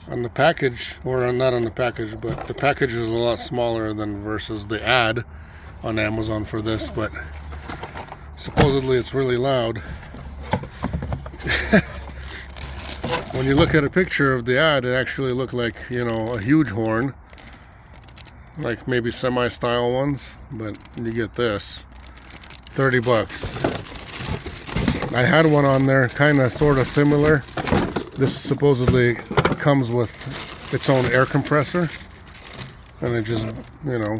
On the package, or not on the package, but the package is a lot smaller than versus the ad on Amazon for this, but supposedly it's really loud. When you look at a picture of the ad, it actually looked like, you know, a huge horn, like maybe semi-style ones, but you get this, 30 bucks. I had one on there, kind of sort of similar. This supposedly comes with its own air compressor, and it just, you know,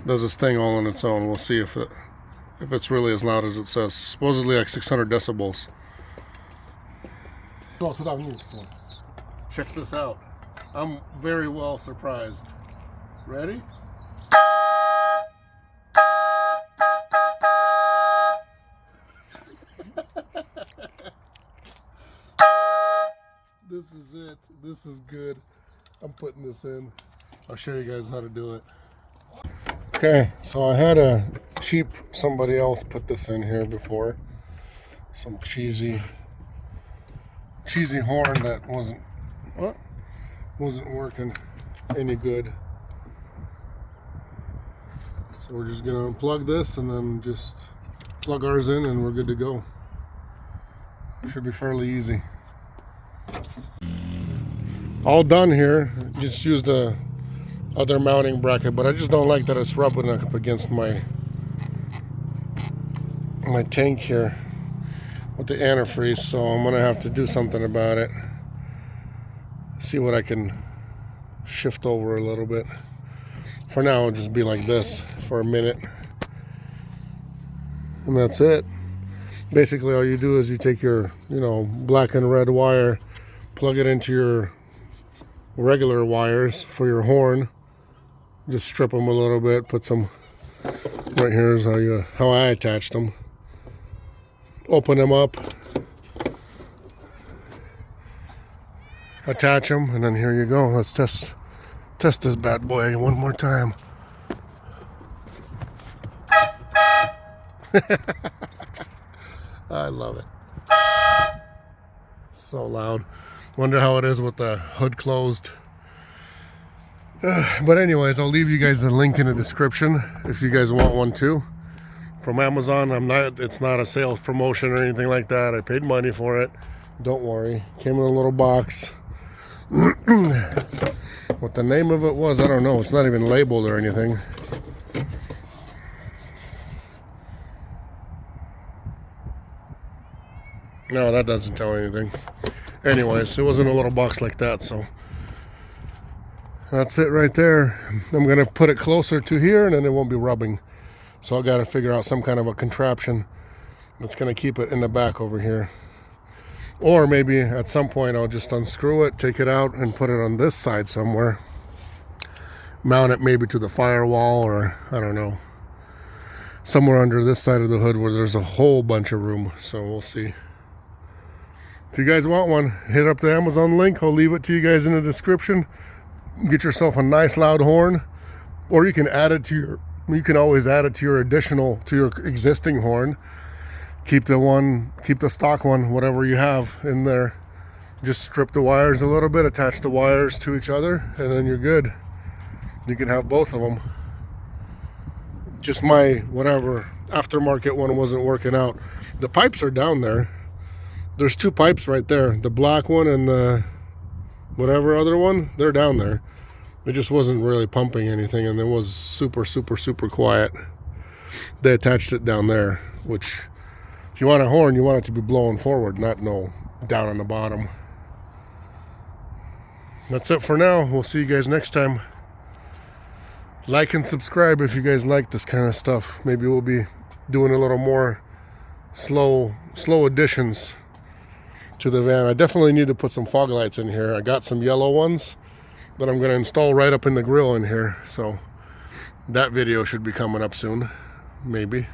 does this thing all on its own. We'll see if it's really as loud as it says. Supposedly like 600 decibels. Check this out. I'm very well surprised. Ready? This is it. This is good. I'm putting this in. I'll show you guys how to do it. Okay, so I had a cheap somebody else put this in here before. Some cheesy horn that wasn't working any good. So we're just gonna unplug this and then just plug ours in and we're good to go. Should be fairly easy. All done here. Just use the other mounting bracket, but I just don't like that it's rubbing up against my tank here with the antifreeze, so I'm gonna have to do something about it. See what I can shift over a little bit. For now, it'll just be like this for a minute, and that's it. Basically, all you do is you take your, you know, black and red wire, plug it into your regular wires for your horn. Just strip them a little bit, put some right here is how I attached them. Open them up, attach them, and then here you go. Let's test this bad boy one more time. I love it. So loud. Wonder how it is with the hood closed. But anyways, I'll leave you guys a link in the description if you guys want one too. From Amazon. It's not a sales promotion or anything like that. I paid money for it. Don't worry. Came in a little box. What the name of it was, I don't know. It's not even labeled or anything. No, that doesn't tell anything. Anyways, it wasn't a little box like that, so that's it right there. I'm gonna put it closer to here and then it won't be rubbing. So I gotta figure out some kind of a contraption that's gonna keep it in the back over here. Or maybe at some point I'll just unscrew it, take it out, and put it on this side somewhere. Mount it maybe to the firewall, or I don't know, somewhere under this side of the hood where there's a whole bunch of room. So we'll see. If you guys want one, hit up the Amazon link. I'll leave it to you guys in the description. Get yourself a nice loud horn, or you can add it to your, you can always add it to your existing horn. Keep the stock one, whatever you have in there. Just strip the wires a little bit, attach the wires to each other, and then you're good. You can have both of them. Just my whatever aftermarket one wasn't working out. The pipes are down there. There's two pipes right there. The black one and the whatever other one, they're down there. It just wasn't really pumping anything, and it was super, super, super quiet. They attached it down there, which if you want a horn, you want it to be blowing forward, not down on the bottom. That's it for now. We'll see you guys next time. Like and subscribe if you guys like this kind of stuff. Maybe we'll be doing a little more slow additions to the van. I definitely need to put some fog lights in here. I got some yellow ones that I'm going to install right up in the grill in here. So that video should be coming up soon, maybe.